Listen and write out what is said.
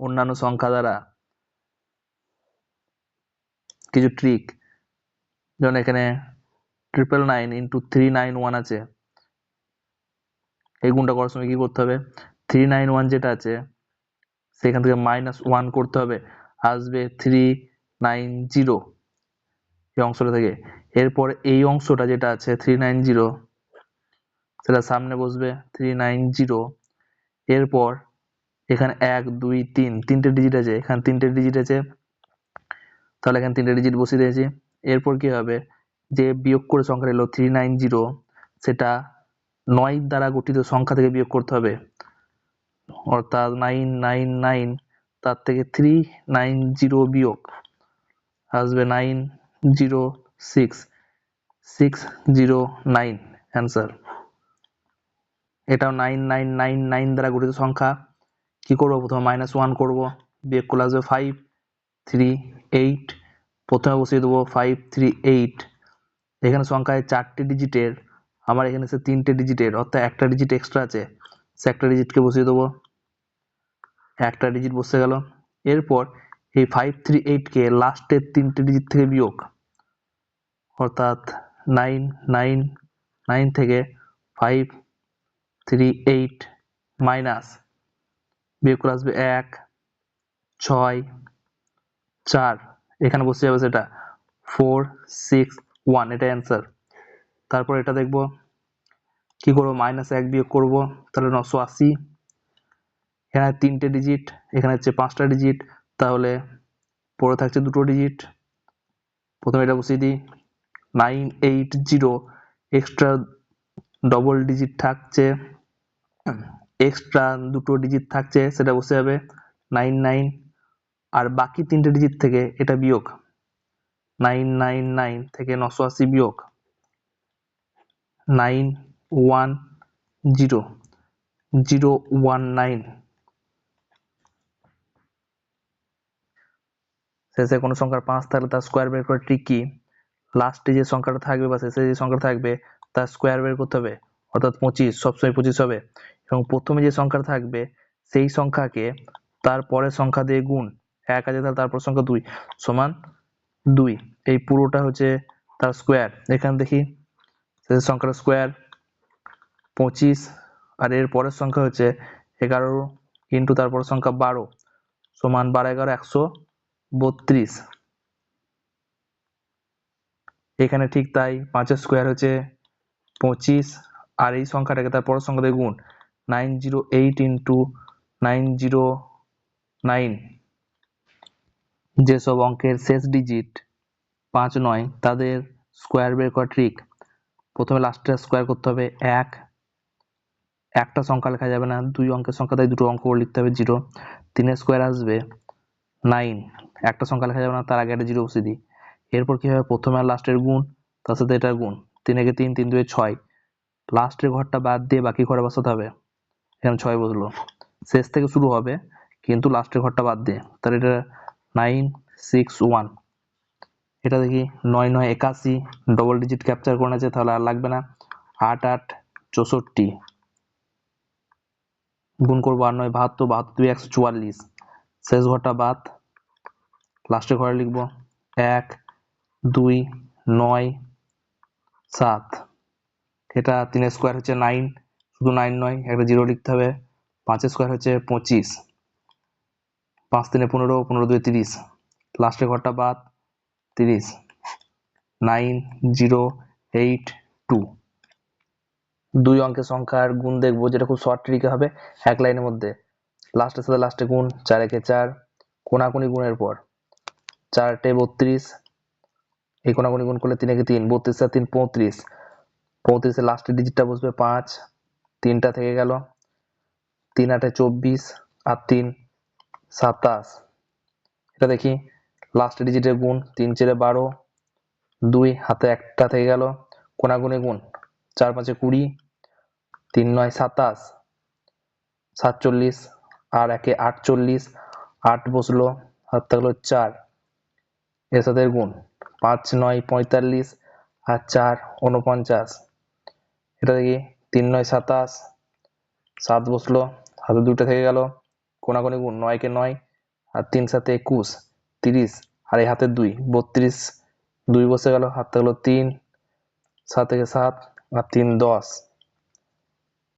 অন্যান্য সংখ্যা দ্বারা কিছু ট্রিক, যেমন এখানে 999 ইন্টু 391 আছে, এই গুণটা করার সময় কি করতে হবে, 391 যেটা আছে সেখান থেকে -1 করতে হবে, আসবে 390 এই অংশটা থেকে। এরপর এই অংশটা যেটা আছে 390 সেটা সামনে বসবে 390। এরপর এখানে 1 2 3 তিনটে ডিজিট আছে, এখানে তিনটে ডিজিট আছে, তাহলে এখানে তিনটে ডিজিট বসিয়ে দিয়েছি। এরপর কি হবে, যে বিয়োগ করে সংখ্যা এলো 390 সেটা 9 দ্বারা গঠিত সংখ্যা থেকে বিয়োগ করতে হবে, অর্থাৎ 999 তার থেকে 390 বিয়োগ আসবে 906609 অ্যান্সার। এটাও 9999 দ্বারা গঠিত সংখ্যা। কি করবো, প্রথমে -1 করব, বিয়োগ করলে আসবে 538, প্রথমে বসিয়ে দেবো 538। এখানে সংখ্যায় 4টে ডিজিটের, আমার এখানে সে 3টে ডিজিটের, অর্থাৎ একটা ডিজিট এক্সট্রা আছে, সে একটা ডিজিটকে বসিয়ে দেবো, একটা ডিজিট বসে গেল। এরপর এই 538কে লাস্টের 3টে ডিজিট থেকে বিয়োগ, অর্থাৎ 999 থেকে 538 মাইনাস, বিয়োগ করে আসবে 1 6 4, এখানে বসে যাবে সেটা 461, এটা অ্যান্সার। তারপর এটা দেখবো কি করবো, -1 বিয়োগ করবো, তাহলে 980। এখানে 3টে ডিজিট, এখানে হচ্ছে 5টা ডিজিট, তাহলে পরে থাকছে 2টো ডিজিট, প্রথমে এটা বসিয়ে দিই 980, এক্সট্রা ডবল ডিজিট থাকছে, এক্সট্রা 2টো ডিজিট থাকছে, সেটা বসে যাবে 99, আর বাকি 3টে ডিজিট থেকে এটা বিয়োগ, 999 থেকে 980 বিয়োগ 910019। শেষে কোনো সংখ্যার 5 থাকলে তার স্কোয়ার বের করার ট্রিক কি, লাস্টে যে সংখ্যাটা থাকবে বা শেষে যে সংখ্যাটা থাকবে তার স্কোয়ার বের করতে হবে, অর্থাৎ 25 সবসময় 25 হবে, এবং প্রথমে যে সংখ্যাটা থাকবে সেই সংখ্যাকে তার পরের সংখ্যা দিয়ে গুণ, 1 আছে তাহলে তারপর সংখ্যা 2 সমান 2, এই পুরোটা হচ্ছে তার স্কোয়ার। এখানে দেখি শেষের সংখ্যাটা স্কোয়ার 25, আর এর পরের সংখ্যা হচ্ছে 11 ইন্টু তারপরের সংখ্যা 12 সমান 12 11 132। এখানে ঠিক তাই, 5-এর স্কোয়ার হচ্ছে 25, আর এই সংখ্যাটাকে তার পরের সংখ্যা দিয়ে গুণ, 908 ইন্টু 909। যেসব অঙ্কের শেষ ডিজিট 5 নয় তাদের স্কোয়ার বের করা ট্রিক, প্রথমে লাস্টে স্কোয়ার করতে হবে 1, একটা সংখ্যা লেখা যাবে না, 2 অঙ্কের সংখ্যা তাই 2টো অঙ্ক করে লিখতে হবে 0, 3-এর স্কোয়ার আসবে 9, একটা সংখ্যা লেখা যাবে না, তার আগে একটা 0 বসিয়ে দিই। এরপর কি হবে, প্রথমে আর লাস্টের গুণ, তার সাথে এটার গুণ, 3 একে 3 3 2 6, লাস্টের ঘরটা বাদ দিয়ে বাকি ঘরে বসাতে হবে, এখানে 6 বসলো, শেষ থেকে শুরু হবে কিন্তু লাস্টের ঘরটা বাদ দিয়ে, তাহলে এটা 961। এটা দেখি 9 9 81, ডবল ডিজিট ক্যাপচার করে আছে, তাহলে আর লাগবে না, 8 8 64, গুণ করবো 8 9 72, 72 144, শেষ ঘরটা বাদ, লাস্টের ঘরে লিখবো 1 2 9 7। এটা 3-এর স্কোয়ার হচ্ছে 9, শুধু 9 নয়, একটা 0 লিখতে হবে, 5-এর স্কোয়ার হচ্ছে 25, 5 3 15, 15 2 30, লাস্টের ঘরটা বাদ 30, 9082। 2 অঙ্কের সংখ্যার গুণ দেখবো, যেটা খুব শর্ট ট্রিকে হবে, এক লাইনের মধ্যে লাস্টের সাথে লাস্টে গুণ, 4 একে 4, কোনাকুনি গুণের পর 4 8 32, এই কোনাকুনি গুণ করলে 3 একে 3, 32 আর 3 35, 35 এর লাস্টের ডিজিটটা বসবে 5, 3টা থেকে গেল, 3 8 24 আর 3 27। এটা দেখি লাস্টের ডিজিটের গুণ, 3 4 12, 2 হাতে একটা থেকে গেল, কোনাগুনি গুণ, 4 5 20, 3 9 27, 47 আর 1 48, 8 বসলো, হাত থাকলো 4, এর সাথে গুণ, 5 9 45 আর 4 49। এটা দেখি 3 9 27, 7 বসলো, হাতে 2টা থেকে গেল, কোনাকুনি গুণ, 9 কে 9 আর 3 7 21, 30 আর এই হাতের 2, 32, 2 বসে গেল, হাত থাকলো 3, 7 থেকে 7 আর 3 10,